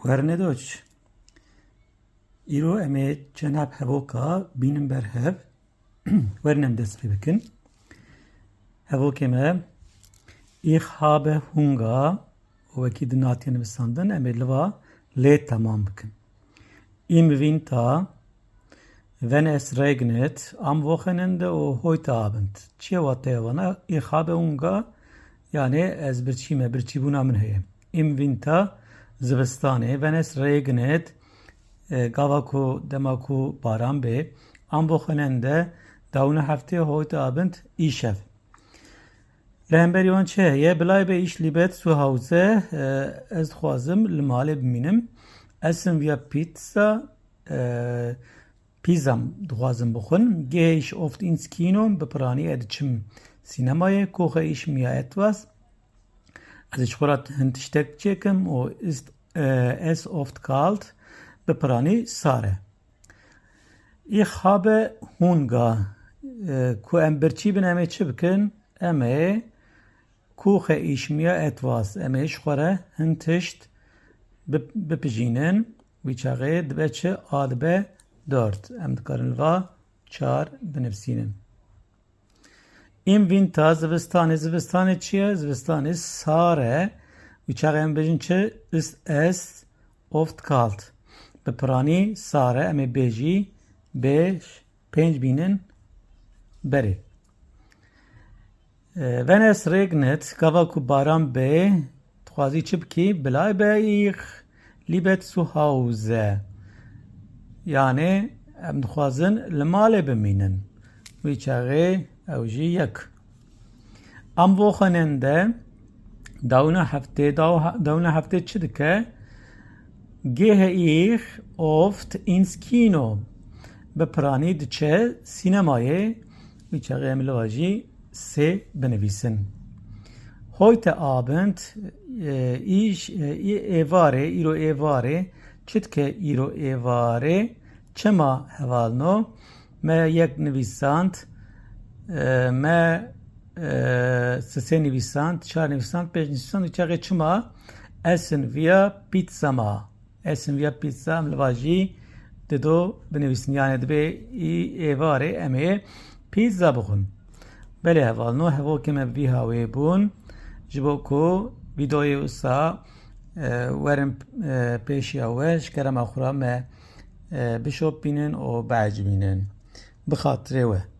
ورنه دوچ ایرو امی جناب هواکا بینم بر هف ورنم دست پی بکن هواکا ما ایخ هابه هونگا وکی دناتین بساندن امی لوا لی تمام بکن ایم وینتا wenn es regnet am Wochenende und heute Abend چیه واته وانا ایخ هابه هونگا yani ez birçibuna min heye im winter zivistane wenn es regnet gava ku dema ku baran be am wochenende daune hafte heute abend işev lehemberiyon çe ye bilay be iş libet zu hause ez xwazim li malê bimînim esim via pizza pizzam dixwazim bixwin gehe ich oft ins Kino bipranî diçim sinemaya koche ich mir etwas. Also ich wollte ein Stück checken und ist es oft kalt. Beprani sare. Ich habe Hunger. Ku emberchi bin eme çibkin eme koche ich mir etwas. Eme ich wollte ein Tisch bepijinen. Vichare dbeche adbe dört. Em dikarin va çar benefsinin. این وینتا زوستانه چیه؟ زوستانه ساره ویچاقه ام بجن چه است افت کالت بپرانی ساره امی بیجی بیش پنج بینن بری wenn es regnet gava ku baran be txwazi çi bikî bilay be ich libet zu hause yani em dixwazin li malê bimînin wîçaxê ew jî yek am Wochenende dawna heftê çi dike gehe ich oft ins Kino bipranî diçe sînemayê wîçaxê em li jî sê binivîsin heute Abend îro êvarê çi dike îro êvarê çima hevalno me yek nivîsand me sê nivîsand, çar nivîsand, pêş nivîsand wîçaxê çima esin via pîtsama esin via pîtsa em li va jî dido binivîsin yani dibe êvarê em ê pîtza bixwin belê hevalno hevokê me vî hawê bûn ji bo ku vîdeoyê wisa werin pêşiya we ji kerema xwe me bişopînin û beecibînin bi xatirê we